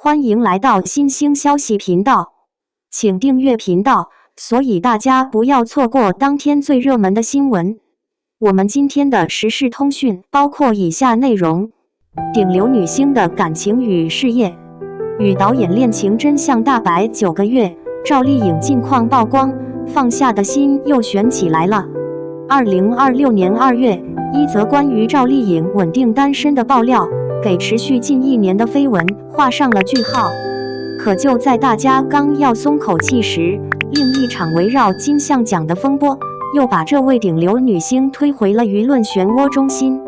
歡迎來到新興消息頻道，請訂閱頻道，所以大家不要錯過當天最熱門的新聞。我們今天的時事通訊包括以下內容：頂流女星的感情與事業，與導演戀情真相大白9個月，趙麗穎近況曝光，放下的心又懸起來了。2026年2月，一則關於趙麗穎穩定單身的爆料，給持續近1年的緋聞畫上了句號。可就在大家剛要鬆口氣時，另一場圍繞金像獎的風波又把這位頂流女星推回了輿論漩渦中心。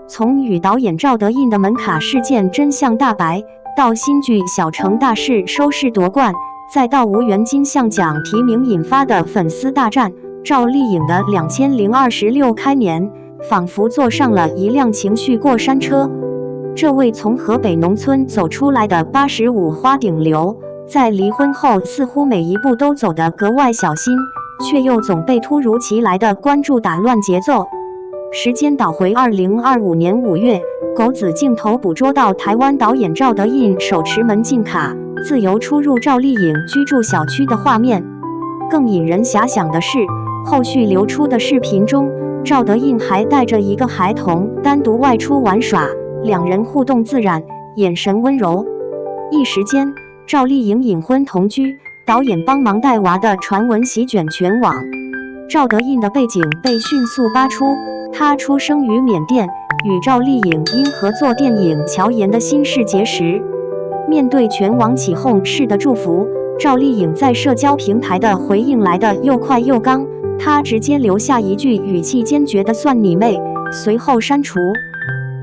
從與導演趙德胤的門卡事件真相大白，到新劇小城大事收視奪冠，再到無緣金像獎提名引發的粉絲大戰，趙麗穎的2026開年仿佛坐上了一輛情緒過山車。這位從河北農村走出來的85花頂流，在離婚後似乎每一步都走得格外小心，卻又總被突如其來的關注打亂節奏。時間倒回2025年5月，狗子鏡頭捕捉到台灣導演趙德胤手持門禁卡，自由出入趙麗穎居住小區的畫面。更引人遐想的是，後續流出的視頻中，趙德胤還帶着一個孩童單獨外出玩耍，兩人互動自然，眼神溫柔。一時間，趙麗穎隱婚同居，導演幫忙帶娃的傳聞席捲全網。趙德胤的背景被迅速扒出，他出生於緬甸，與趙麗穎因合作電影《喬妍的心事》結識。面對全網起哄式的祝福，趙麗穎在社交平台的回應來得又快又剛，她直接留下一句語氣堅決的算你妹，隨後刪除。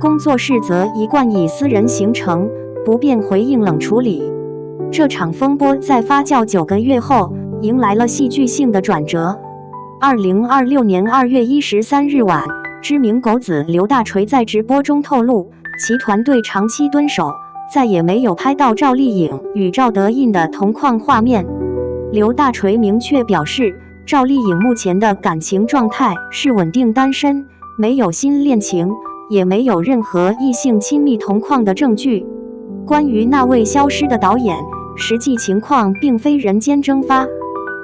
工作室則一貫以私人行程不便回應冷處理。這場風波在發酵9個月後，迎來了戲劇性的轉折。2026年2月13日晚，知名狗子劉大錘在直播中透露，其團隊長期蹲守，再也沒有拍到趙麗穎與趙德胤的同框畫面。劉大錘明確表示，趙麗穎目前的感情狀態是穩定單身，沒有新戀情，也沒有任何異性親密同框的證據。關於那位消失的導演，實際情況並非人間蒸發。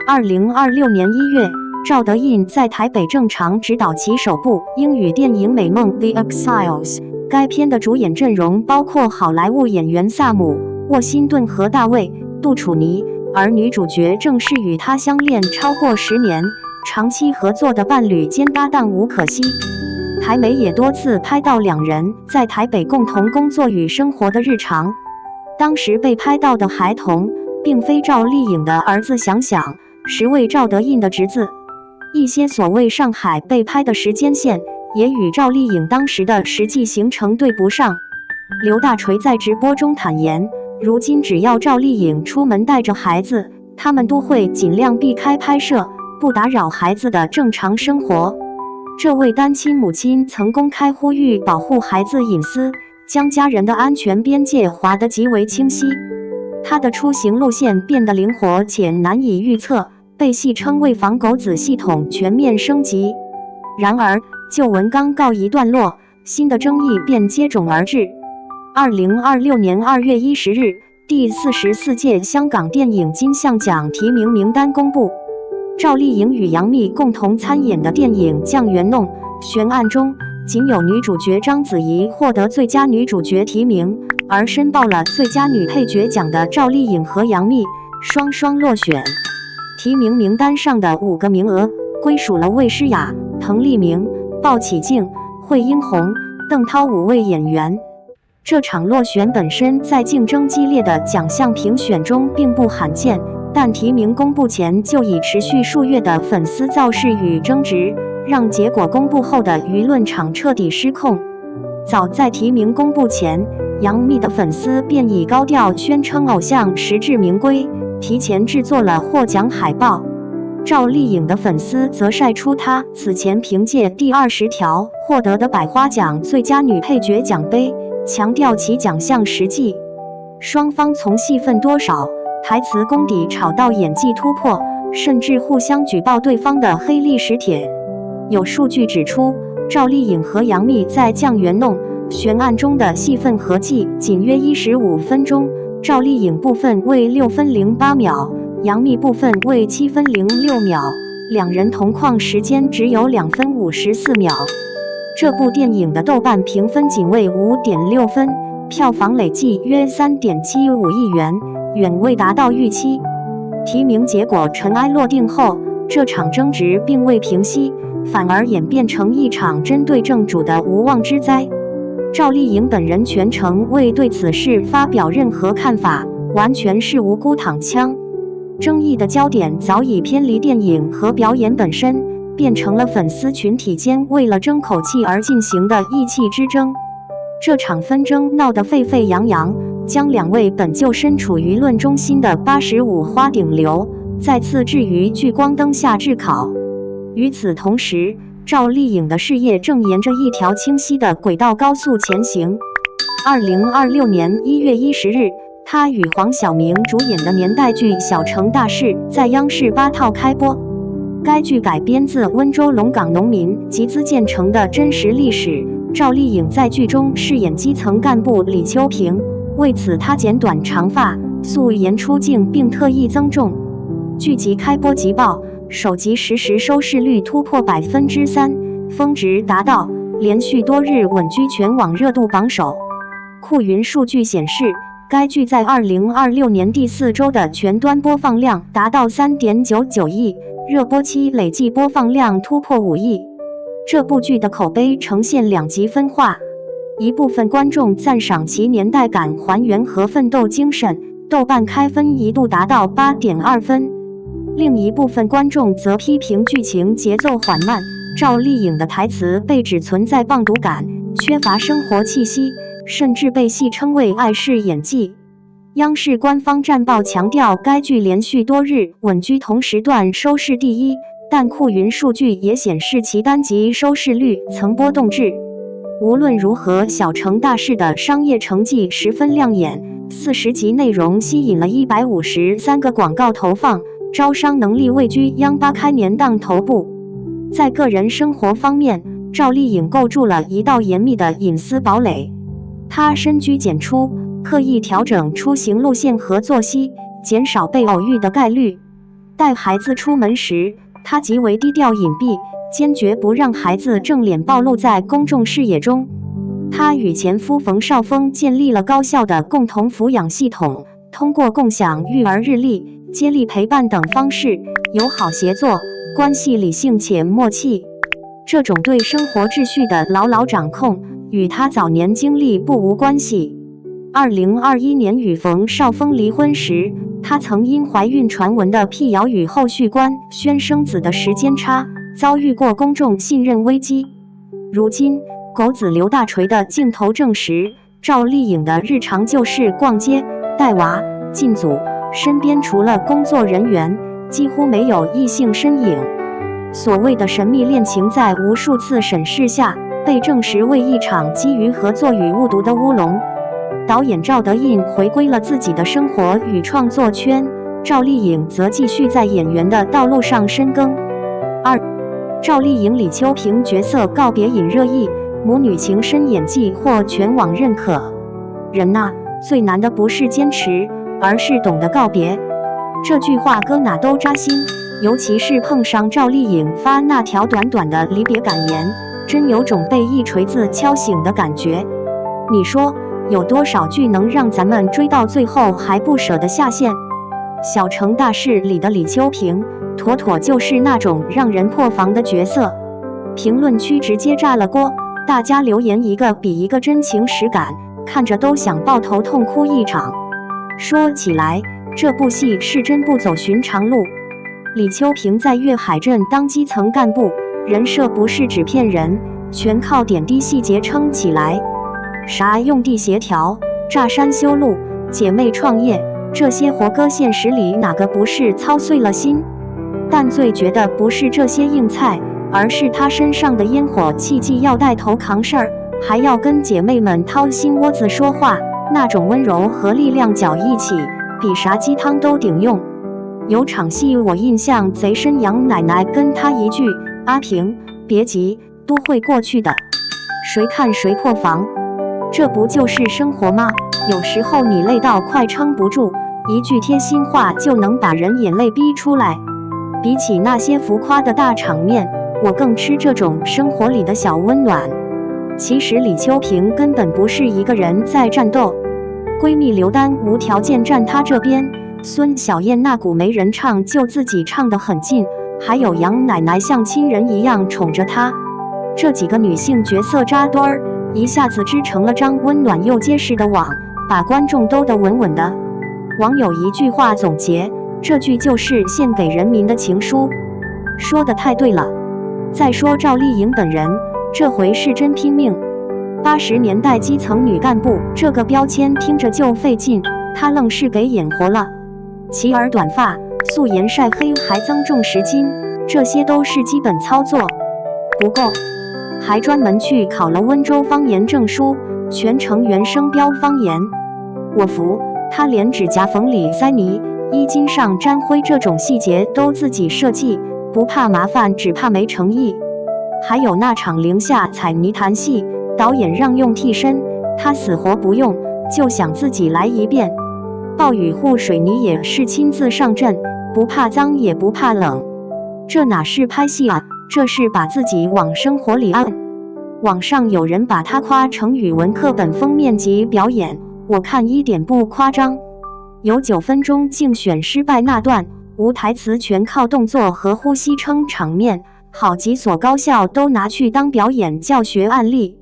2026年1月，趙德胤在台北正常執導其首部英語電影《美夢 The Exiles》，該片的主演陣容包括好萊塢演員薩姆·沃辛頓和大衛·杜楚尼，而女主角正是與他相戀超過10年、長期合作的伴侶兼搭檔吳可熙。台媒也多次拍到兩人在台北共同工作與生活的日常。當時被拍到的孩童並非趙麗穎的兒子想想，實為趙德胤的侄子。一些所謂上海被拍的時間線也與趙麗穎當時的實際行程對不上。劉大錘在直播中坦言，如今只要趙麗穎出門帶着孩子，他們都會盡量避開拍攝，不打擾孩子的正常生活。這位單親母親曾公開呼籲保護孩子隱私，將家人的安全邊界劃得極為清晰。她的出行路線變得靈活且難以預測，被戲稱為防狗子系統全面升級。然而，舊聞剛告一段落，新的爭議便接踵而至。2026年2月10日，第44屆香港電影金像獎提名名單公布。趙麗穎與楊冪共同參演的電影《醬園弄》懸案中，僅有女主角章子怡獲得最佳女主角提名，而申報了最佳女配角獎的趙麗穎和楊冪雙雙落選。提名名單上的5個名額歸屬了魏詩雅、滕麗明、鮑起靜、惠英紅、鄧濤5位演員。這場落選本身在競爭激烈的獎項評選中並不罕見，但提名公布前就已持續數月的粉絲造勢與爭執，讓結果公布後的輿論場徹底失控。早在提名公布前，楊冪的粉絲便已高調宣稱偶像實至名歸，提前制作了獲獎海報。趙麗穎的粉絲則曬出她此前憑借第20條獲得的百花獎最佳女配角獎杯，強調其獎項實際。雙方從戲份多少、台詞功底吵到演技突破，甚至互相舉報對方的黑歷史帖。有數據指出，趙麗穎和楊冪在《醬園弄》懸案中的戲份合計僅約15分鐘，趙麗穎部分為6分08秒，楊冪部分為7分06秒，兩人同框時間只有2分54秒。這部電影的豆瓣評分僅為5.6分，票房累計約3.75億元，遠未達到預期。提名結果塵埃落定後，這場爭執並未平息，反而演變成一場針對正主的無妄之災。趙麗穎本人全程未對此事發表任何看法，完全是無辜躺槍。爭議的焦點早已偏離電影和表演本身，變成了粉絲群體間為了爭口氣而進行的意氣之爭。這場紛爭鬧得沸沸揚揚，將兩位本就身處輿論中心的85花頂流再次置於聚光燈下炙烤。與此同時，趙麗穎的事業正沿着一條清晰的軌道高速前行。2026年1月10日，她與黃曉明主演的年代劇《小城大事》在央視8套開播。該劇改編自溫州龍崗農民集資建成的真實歷史。趙麗穎在劇中飾演基層幹部李秋平，為此她剪短長髮，素顏出鏡，並特意增重。劇集開播即爆，首集實時收視率突破3%，峰值達到，連續多日穩居全網熱度榜首。酷雲數據顯示，該劇在2026年第4週的全端播放量達到3.99億，熱播期累計播放量突破5億。這部劇的口碑呈現兩極分化，一部分觀眾讚賞其年代感還原和奮鬥精神，豆瓣開分一度達到8.2分。另一部分觀眾則批評劇情節奏緩慢，趙麗穎的台詞被指存在棒讀感，缺乏生活氣息，甚至被戲稱為礙事演技。央視官方戰報強調，該劇連續多日穩居同時段收視第一，但酷雲數據也顯示其單集收視率曾波動至。無論如何，小城大事的商業成績十分亮眼，40集內容吸引了153個廣告投放，招商能力位居央8開年檔頭部。在個人生活方面，趙麗穎構築了一道嚴密的隱私堡壘。她深居簡出，刻意調整出行路線和作息，減少被偶遇的概率。帶孩子出門時，她極為低調隱蔽，堅決不讓孩子正臉暴露在公眾視野中。她與前夫馮紹峰建立了高效的共同撫養系統，通過共享育兒日曆、接力陪伴等方式友好協作，關係理性且默契。這種對生活秩序的牢牢掌控，與她早年經歷不無關係。2021年與馮紹峰離婚時，她曾因懷孕傳聞的闢謠與後續官宣生子的時間差，遭遇過公眾信任危機。如今，狗子劉大錘的鏡頭證實，趙麗穎的日常就是逛街、帶娃、進組，身邊除了工作人員，幾乎沒有異性身影。所謂的神秘戀情，在無數次審視下，被證實為一場基於合作與誤讀的烏龍。導演趙德胤回歸了自己的生活與創作圈，趙麗穎則繼續在演員的道路上深耕。2. 趙麗穎李秋平角色告別引熱議，母女情深演技獲全網認可。人吶，最難的不是堅持，而是懂得告別。這句話擱哪都扎心，尤其是碰上趙麗穎發那條短短的離別感言，真有種被一錘子敲醒的感覺。你說，有多少劇能讓咱們追到最後還不捨得下線？小城大事裡的李秋平，妥妥就是那種讓人破防的角色。評論區直接炸了鍋，大家留言一個比一個真情實感，看着都想抱頭痛哭一場。說起來，這部戲是真不走尋常路。李秋平在粵海鎮當基層幹部，人設不是紙片人，全靠點滴細節撐起來。啥用地協調、炸山修路、姐妹創業，這些活擱現實裡哪個不是操碎了心？但最絕的不是這些硬菜，而是他身上的煙火氣，既要帶頭扛事兒，還要跟姐妹們掏心窩子說話，那種溫柔和力量攪一起，比啥雞湯都頂用。有場戲我印象賊深，楊奶奶跟他一句：“阿平，別急，都會過去的。”誰看誰破防。這不就是生活嗎？有時候你累到快撐不住，一句貼心話就能把人眼淚逼出來。比起那些浮誇的大場面，我更吃這種生活裡的小溫暖。其實李秋萍根本不是一個人在戰鬥，閨蜜劉丹無條件站她這邊，孫小燕那股沒人唱就自己唱得很近，還有楊奶奶像親人一樣寵着她。這幾個女性角色扎堆兒，一下子織成了張溫暖又結實的網，把觀眾兜得穩穩的。網友一句話總結，這句就是獻給人民的情書，說得太對了。再說趙麗穎本人，這回是真拼命。80年代基層女幹部這個標籤聽着就費勁，她愣是給演活了。齊耳短髮、素顏曬黑還增重10斤，這些都是基本操作。不過，還專門去考了溫州方言證書，全程原聲飆方言。我服，她連指甲縫裡塞泥、衣襟上沾灰這種細節都自己設計，不怕麻煩，只怕沒誠意。還有那場零下踩泥潭戲，導演讓用替身，她死活不用，就想自己來一遍。暴雨護水泥也是親自上陣，不怕髒也不怕冷。這哪是拍戲啊，這是把自己往生活裡按。網上有人把她誇成語文課本封面級表演，我看一點不誇張。有9分鐘競選失敗那段，無台詞全靠動作和呼吸撐場面，好幾所高校都拿去當表演教學案例。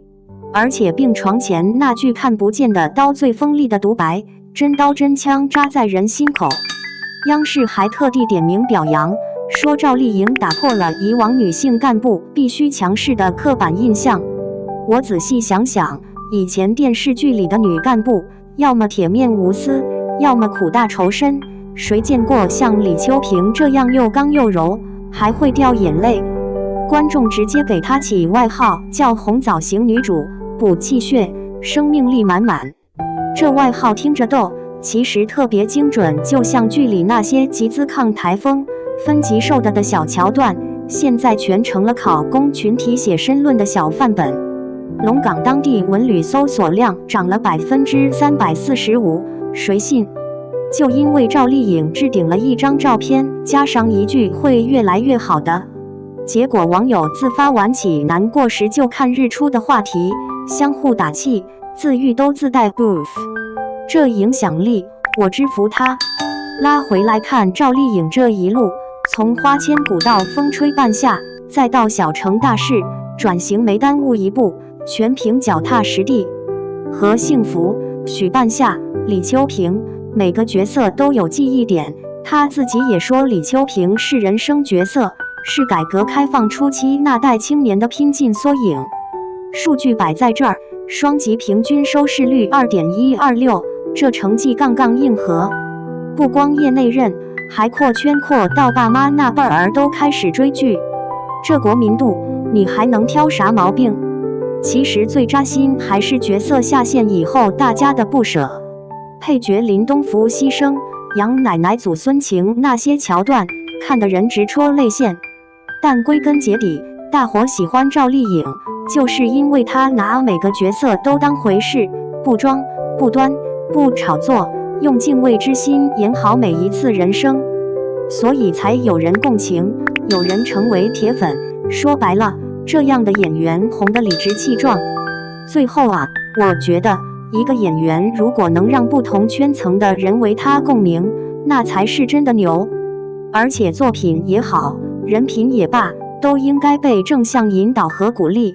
而且病床前那句看不見的刀最鋒利的獨白，真刀真槍扎在人心口。央視還特地點名表揚，說趙麗穎打破了以往女性幹部必須強勢的刻板印象。我仔細想想，以前電視劇裡的女幹部，要麼鐵面無私，要麼苦大仇深，誰見過像李秋萍這樣又剛又柔，還會掉眼淚？觀眾直接給她起外號叫紅棗型女主，補氣血，生命力滿滿。這外號聽着逗，其實特別精準，就像劇裡那些集資抗台風、分級受的小橋段，現在全成了考公群體寫申論的小範本。龍崗當地文旅搜索量漲了345%，誰信？就因為趙麗穎置頂了一張照片，加上一句會越來越好的。結果網友自發玩起難過時就看日出的話題，相互打氣，自癒都自帶 buff。這影響力，我之服他。拉回來看趙麗穎這一路，從花千骨到風吹半夏，再到小成大事，轉型沒耽誤一步，全憑腳踏實地和幸福。許半夏、李秋萍，每個角色都有記憶點。她自己也說，李秋萍是人生角色，是改革開放初期那代青年的拼勁縮影。數據擺在這兒，雙集平均收視率2.126，這成績槓槓硬核。不光業內認，還擴圈擴到爸媽那輩兒都開始追劇。這國民度，你還能挑啥毛病？其實最扎心還是角色下線以後大家的不捨。配角林東福犧牲，楊奶奶祖孫情那些橋段，看得人直戳淚腺。但歸根結底，大夥喜歡趙麗穎，就是因為她拿每個角色都當回事，不裝、不端、不炒作，用敬畏之心演好每一次人生，所以才有人共情，有人成為鐵粉。說白了，這樣的演員紅得理直氣壯。最後啊，我覺得一個演員如果能讓不同圈層的人為他共鳴，那才是真的牛。而且作品也好，人品也罷，都應該被正向引導和鼓勵。